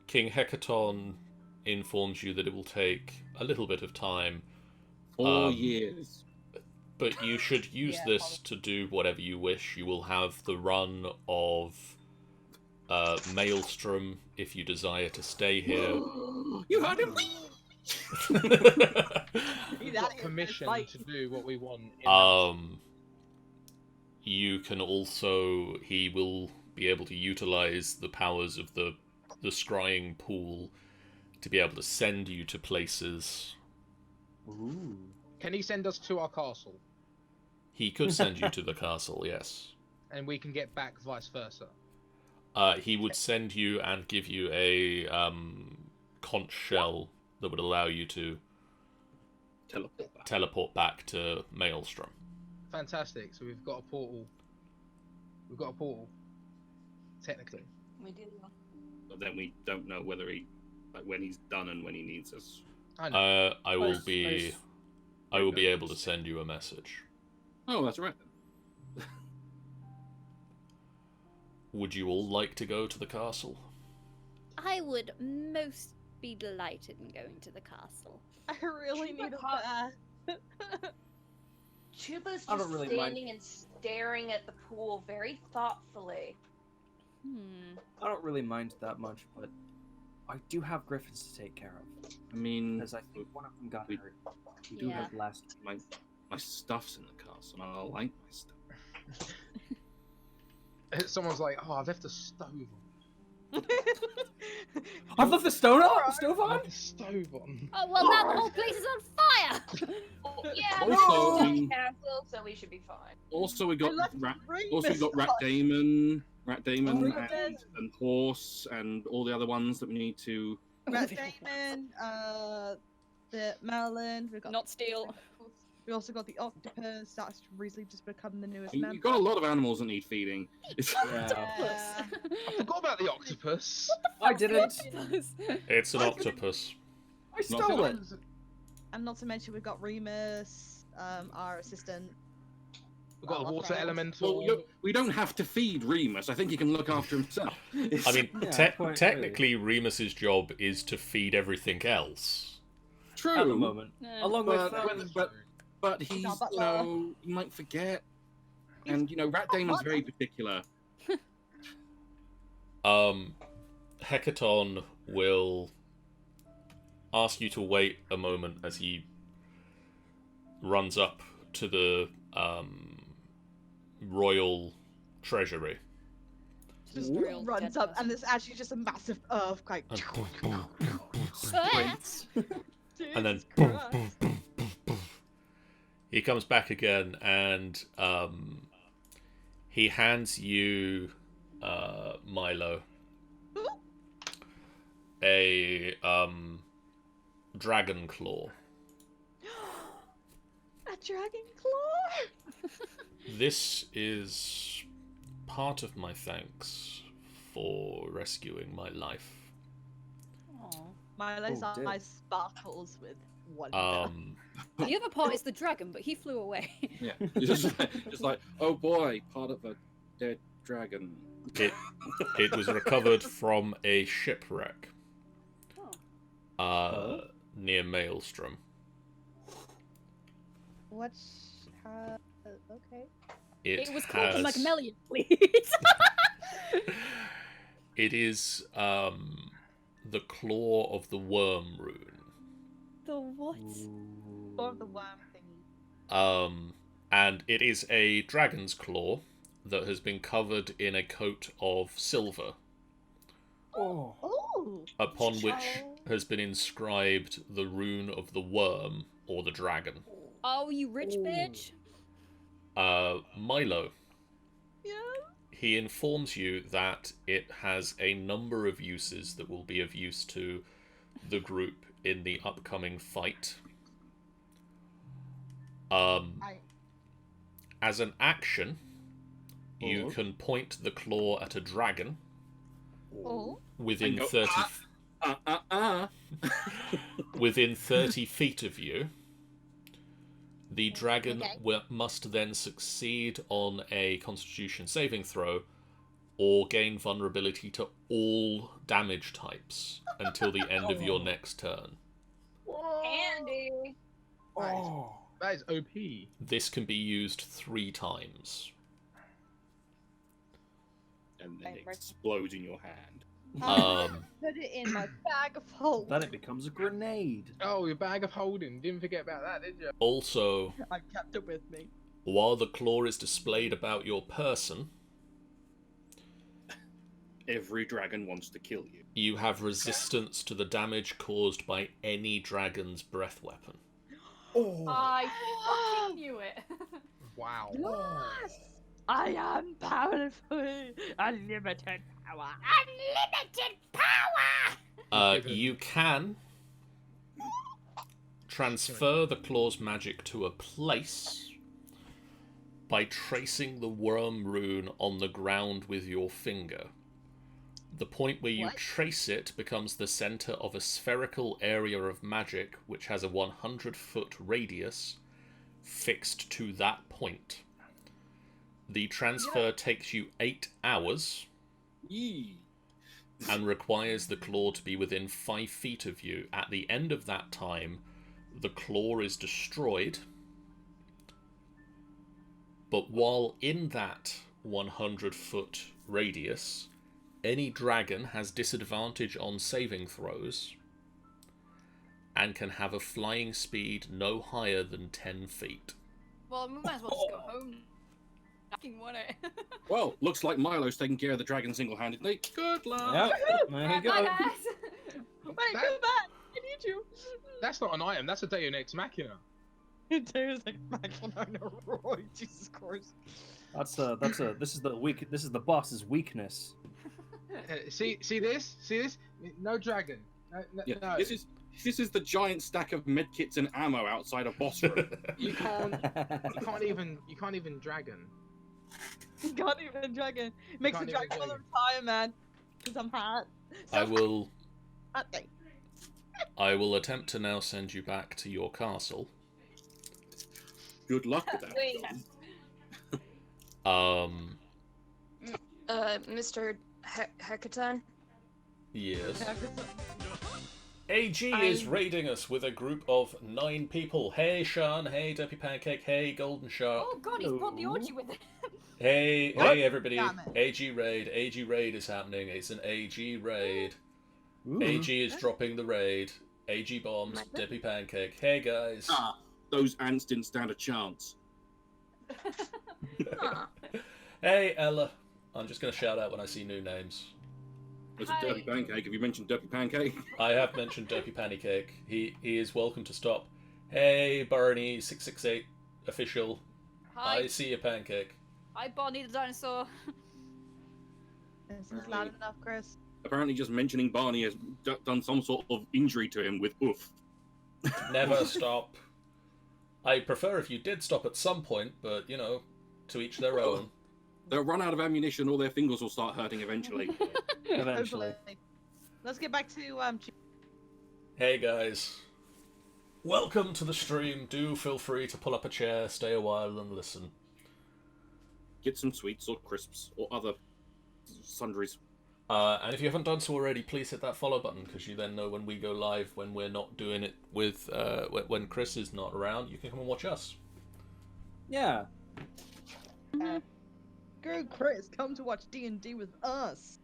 King Hekaton informs you that it will take a little bit of time, 4 years. but you should use Yeah, this to do whatever you wish. You will have the run of Maelstrom if you desire to stay here. You heard him. We've got permission to do what we want. You can also, he will be able to utilize the powers of the scrying pool to be able to send you to places. Ooh. Can he send us to our castle, He could send you to the castle, yes. and we can get back vice versa? He would send you and give you a conch shell that would allow you to Teleport back. teleport back to Maelstrom. Fantastic. So we've got a portal. We've got a portal. Technically. We do. But then we don't know whether he, like, when he's done and when he needs us. I know. I will be able to send you a message. Oh, that's right. Would you all like to go to the castle? I would most be delighted in going to the castle. I really Chuba need a caught- bear. Chuba's I don't just really mind. standing and staring at the pool very thoughtfully. I don't really mind that much, but I do have griffins to take care of. I mean, Because I think one of them got hurt. We do Yeah. have last. my stuff's in the castle, and I like my stuff. Someone's like, "Oh, I've left a stove on." I've left the stove I on. left a stove on. Oh well, now the whole place is on fire. Yeah, Also, we're I in mean- the castle, so we should be fine. Also, we got I left Rat. room Also, we as got Rat well. Damon, Oh, and Horse, and all the other ones that we need to. Rat Damon, the Merlin. We've got Not steel. We also got the octopus. That's recently just become the newest You've member. got a lot of animals that need feeding. Yeah. Yeah. I forgot about the octopus. I didn't. It's an octopus. I stole it. And not to mention we've got Remus, our assistant. We've got a our water friend. elemental. Well, look, we don't have to feed Remus. I think he can look after himself. I mean, Yeah, quite technically, Remus's job is to feed everything else. true. At the moment. Yeah. Along with But he's, our butler. you know, he might forget. And, you know, Rat Damon's very particular. Hekaton will ask you to wait a moment as he runs up to the royal treasury. Just Real runs dead up, and there's actually just a massive earthquake. And Jesus then Christ. he comes back again, and he hands you, Milo, a dragon claw. A dragon claw. This is part of my thanks for rescuing my life. Aw. Milo's Oh, dear. eyes sparkles with wonder. The other part is the dragon, but he flew away. Yeah. just like, oh boy, part of a dead dragon. It was recovered from a shipwreck Oh. near Maelstrom. What's okay? It was called the has- Magmellion, please. It is the claw of the worm rune. The what? Or the worm thingy. And it is a dragon's claw that has been covered in a coat of silver, Oh. Oh. upon which has been inscribed the rune of the worm or the dragon. Oh, you rich bitch. Milo, Yeah. he informs you that it has a number of uses that will be of use to the group in the upcoming fight. As an action, you can point the claw at a dragon Oh. within And go, 30 within 30 feet of you. The dragon must then succeed on a Constitution saving throw or gain vulnerability to all damage types until the end of your next turn. Andy. Oh. That is OP. This can be used 3 times. And then it explodes in your hand. Put it in my bag of holding. Then it becomes a grenade. Oh, your bag of holding. Didn't forget about that, did you? Also, I kept it with me. while the claw is displayed about your person, Every dragon wants to kill you. you have resistance to the damage caused by any dragon's breath weapon. I fucking knew it. Wow. Yes! I am powerful. Unlimited power. Unlimited power! You can transfer the claw's magic to a place by tracing the worm rune on the ground with your finger. The point where you trace it becomes the center of a spherical area of magic which has a 100-foot radius fixed to that point. The transfer takes you 8 hours Yee. and requires the claw to be within 5 feet of you. At the end of that time, the claw is destroyed, but while in that 100-foot radius, any dragon has disadvantage on saving throws and can have a flying speed no higher than 10 feet. Well, we might as well just go home. I fucking want it. Well, looks like Milo's taking care of the dragon single-handedly. Good luck. Yep. There you go. Bye, guys. Wait, That- come back! I need you. That's not an item. That's a Deus Ex Machina. There's like Machina, Roy. Jesus Christ. This is the boss's weakness. See this? See this? No dragon. No. Yeah, this is the giant stack of medkits and ammo outside a boss room. You can't even dragon. You can't even dragon. Makes the Can't even dragon dragon. retire, man. Because I'm hot. I will Okay. I will attempt to now send you back to your castle. Good luck with that. Wait. Um, Mr. Hekaton? yes. AG is raiding us with a group of 9 people. Hey, Sean. Hey, Deputy Pancake. Hey, Golden Shark. Oh god, he's brought the orgy with him. Hey, What? hey, everybody. Damn it. AG raid. AG raid is happening. It's an AG raid. Ooh. AG is dropping the raid. AG bombs. Deputy Pancake. Hey, guys. Ah, those ants didn't stand a chance. Huh. Hey, Ella. I'm just going to shout out when I see new names. There's a Hi. Derpy Pancake. Have you mentioned Derpy Pancake? I have mentioned Derpy Pancake. He is welcome to stop. Hey, Barney668 official. Hi. I see your pancake. Hi, Bonnie the dinosaur. This is loud enough, Chris. Apparently, just mentioning Barney has done some sort of injury to him with oof. Never stop. I prefer if you did stop at some point, but, you know, to each their own. They'll run out of ammunition, or their fingers will start hurting eventually. Eventually. Hopefully. Let's get back to Hey, guys. Welcome to the stream. Do feel free to pull up a chair, stay a while, and listen. Get some sweets or crisps or other sundries. And if you haven't done so already, please hit that follow button, because you then know when we go live, when we're not doing it with, when Chris is not around, you can come and watch us. Yeah. Screw Chris. Come to watch D&D with us.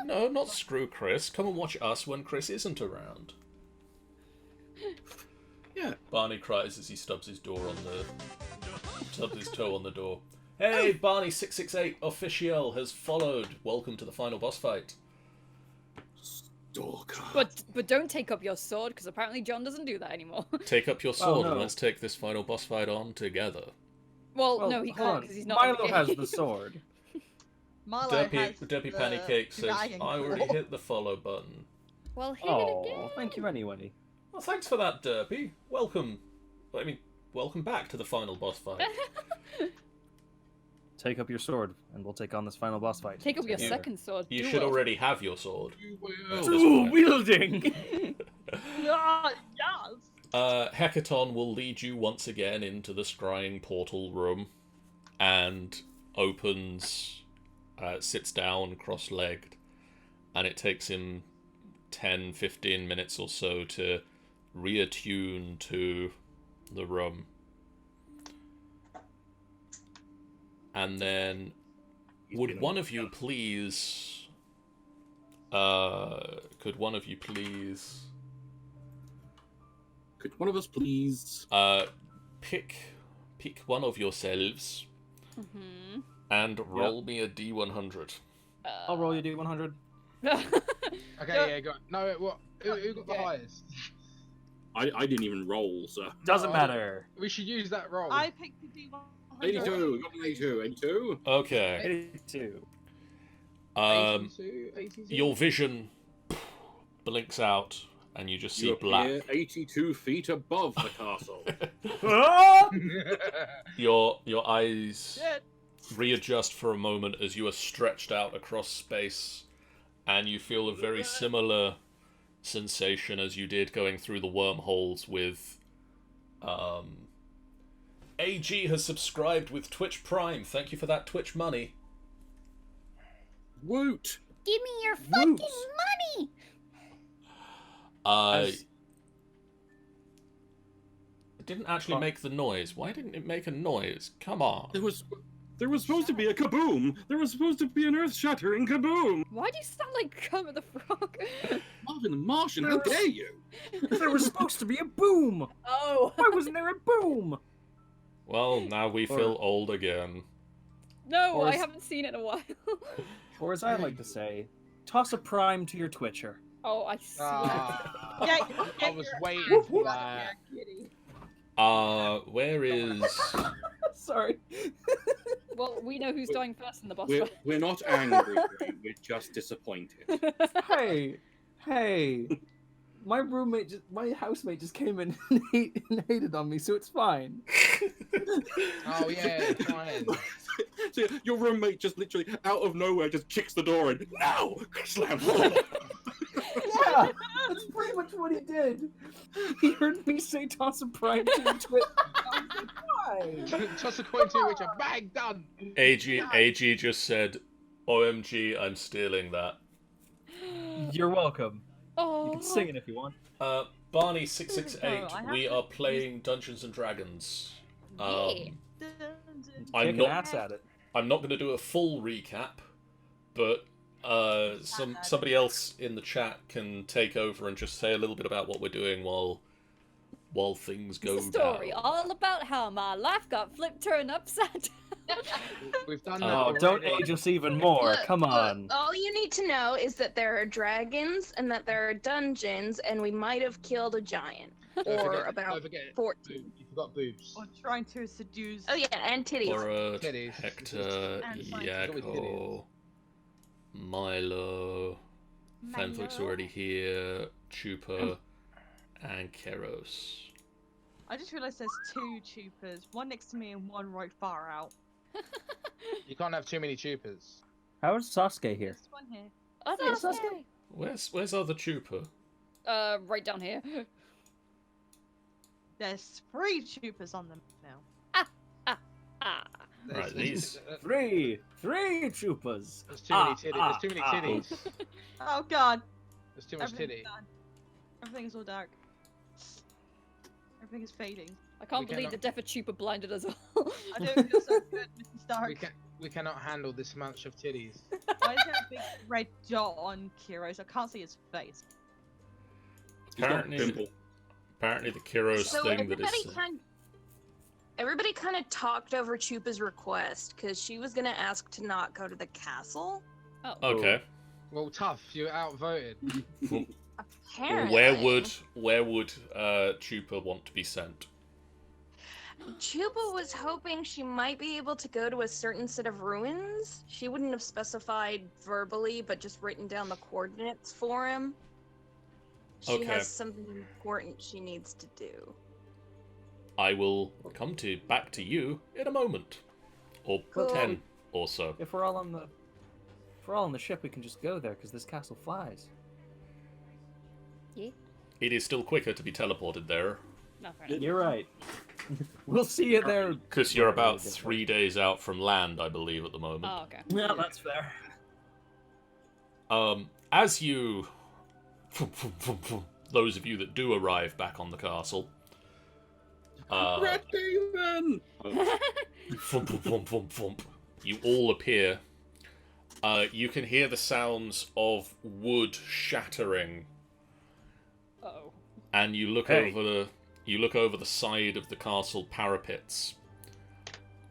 No, not screw Chris. Come and watch us when Chris isn't around. Yeah. Barney cries as he stubs his toe on the door. Hey, Barney668 official has followed. Welcome to the final boss fight. Stalker. But don't take up your sword, because apparently John doesn't do that anymore. Take up your sword no. and let's take this final boss fight on together. Well, no, he hold can't, on. because he's not in Milo the has game. the sword. Milo Derpy has Derpy the Pancake says, dragon I already claw. hit the follow button. Well, hit it Oh, again. thank you anyway. Well, thanks for that, Derpy. Welcome. I mean, welcome back to the final boss fight. Take up your sword, and we'll take on this final boss fight. Take up your You- second sword. You do should it. already have your sword. You That's will. this Dual point. wielding! Ah, yes. Hekaton will lead you once again into the scrying portal room and opens, sits down cross-legged, and it takes him 10-15 minutes or so to reattune to the room. And then, would one of you please... could one of you please... Could one of us please? pick one of yourselves Mm-hmm. and roll me a D100. I'll roll you D100. Okay, yeah, go on. No, what? Who got the Yeah. highest? I didn't even roll, so. Doesn't Oh, matter. We should use that roll. I picked the D100. 82. We got an 82. 82. Okay. 82. 82. Your vision blinks out, and you just see You black. appear 82 feet above the castle. Your eyes Shit. readjust for a moment as you are stretched out across space, and you feel a very similar sensation as you did going through the wormholes with AG has subscribed with Twitch Prime. Thank you for that Twitch money. Woot! Give me your fucking Woot. money! It didn't actually make the noise. Why didn't it make a noise? Come on. There was supposed to be a kaboom! There was supposed to be an earth-shattering kaboom! Why do you sound like Kermit the Frog? Marvin the Martian, how dare you! There was supposed to be a boom! Oh. Why wasn't there a boom? Well, now we feel old again. No, Or I is- haven't seen it in a while. Or as I like to say, toss a prime to your Twitcher. Oh, I see. Ah, Yeah, I was waiting for Yeah, that. kitty. Where is... Sorry. Well, we know who's dying first in the boss We're, fight. we're not angry, we're just disappointed. Hey. My housemate just came in and hated on me, so it's fine. Oh yeah, fine. So your roommate just literally, out of nowhere, just kicks the door in. Now! Slam! Yeah, that's pretty much what he did. He heard me say toss a prime to twit. I was like, why? Toss a coin to which a bang done. AG just said, "OMG, I'm stealing that." You're welcome. Oh. You can sing it if you want. Barney 668. No, I We haven't are playing Dungeons and Dragons. Yeah. I'm Kick an not. ass at it. I'm not going to do a full recap, but somebody else in the chat can take over and just say a little bit about what we're doing while things go It's a story down. all about how my life got flipped turned upside down. We've done that. Oh, don't already. age us even more. Look, Come look, on. all you need to know is that there are dragons and that there are dungeons, and we might have killed a giant. Don't Or forget- about don't forget 14. You forgot boobs. Or trying to seduce. Oh yeah, and titties. Borod, Titties. Hector, And fine. Yakko, Milo, Fenthwick's already here, Chupa, and Keros. I just realised there's 2 troopers, one next to me and one right far out. You can't have too many troopers. How is Sasuke here? There's one here. Oh, Yes, that's that's okay. Where's other Chupa? Right down here. There's 3 troopers on them now. Ah. Right, these. Three chupas. There's too many titties. There's too many titties. Oh god! There's too much Everything's titty. done. Everything is all dark. Everything is fading. I can't We believe cannot- the Death of Chupa blinded us all. I don't feel so good, Mr. Stark. We cannot handle this much of titties. Why is there a big red dot on Kiros? I can't see his face. He's got a Apparently, pimple. the Kiros So thing that is. everybody kind of talked over Chupa's request because she was gonna ask to not go to the castle. Oh. Okay. Well, tough. You're outvoted. Apparently. Where would Chupa want to be sent? Chupa was hoping she might be able to go to a certain set of ruins. She wouldn't have specified verbally, but just written down the coordinates for him. She Okay. has something important she needs to do. I will come back to you in a moment, or Cool. 10 or so. If we're all on the ship, we can just go there because this castle flies. Yeah. It is still quicker to be teleported there, No, fair enough. You're right. We'll see you there. because you're about 3 days out from land, I believe, at the moment. Oh, okay. Yeah, that's fair. As you, those of you that do arrive back on the castle, Red Demon! you all appear. You can hear the sounds of wood shattering, Uh-oh. and you look Hey. over the side of the castle parapets,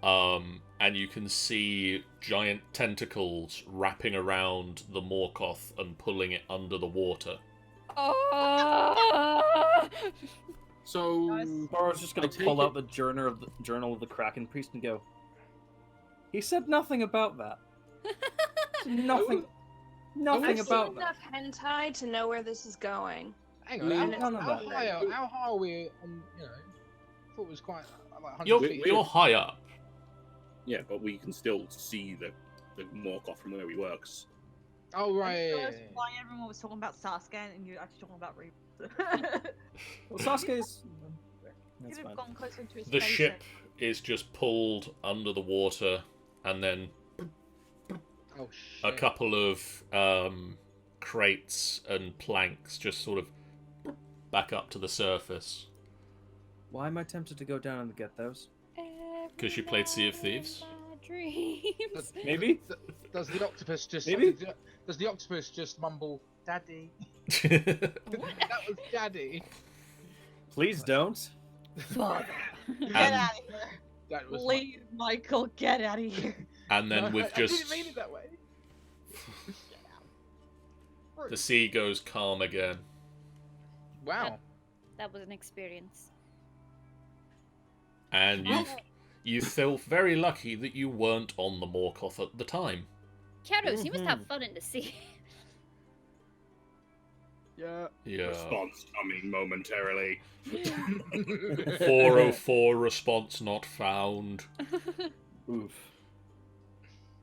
and you can see giant tentacles wrapping around the Morkoth and pulling it under the water. Oh! So, Or I was just gonna I take pull it- out the journal of the Kraken Priest and go. He said nothing about that. Nothing. Nothing I've about seen that. enough hentai to know where this is going. Hang on. No, How, none of how that. high? How high are we? On, you know, I thought it was quite like 100 You're, feet. you're high up. yeah, but we can still see the Morkoth from where he works. Oh right. I Yeah, just yeah, realised yeah. why everyone was talking about Sasuke and you're actually talking about Reba. Well, Sasuke's. Could That's have fine. gone closer to his The face ship is just pulled under the water, and then Oh a shit. couple of crates and planks just sort of back up to the surface. Why am I tempted to go down and get those? 'Cause you played Sea of Thieves? My dreams. Maybe. Does the octopus just? Maybe? Does the octopus just mumble, "Daddy"? What? That was Daddy. Please don't. Father. Get And- out of here. That was. Please, Michael, get out of here. And then No, with I just didn't mean it that way. the sea goes calm again. Wow. That was an experience. And you feel very lucky that you weren't on the Morkoth at the time. Karos, you must have fun in the sea. Yeah. Yeah. Response coming momentarily. 404 response not found. Oof.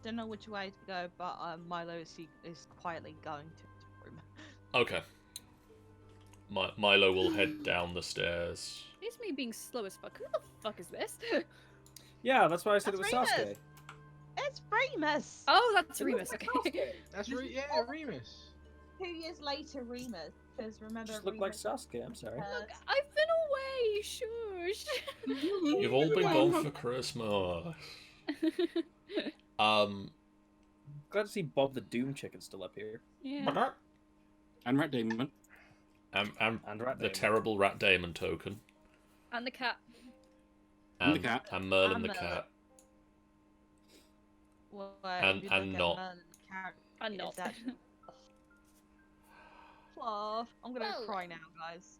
Don't know which way to go, but Milo is quietly going to his room. Okay. Milo will head down the stairs. It's me being slow as fuck. Who the fuck is this? Yeah, that's why I said it That's was Remus. Sasuke. It's Remus. Oh, that's It Remus. looks Okay. like Sasuke. That's Remus. 2 years later, Remus. Because remember, Just looked like Remus, Sasuke. I'm sorry. Look, I've been away. Shush. You've all been gone for Christmas. Glad to see Bob the Doom Chicken still up here. Yeah. And Rat Demon. And And Rat the Damon. terrible Rat Damon token. And the cat. And the cat. And Merlin And the Merlin. cat. well, And- if you and look at not. Merlin's character, And it's not. actually fluff. I'm gonna Well- cry now, guys.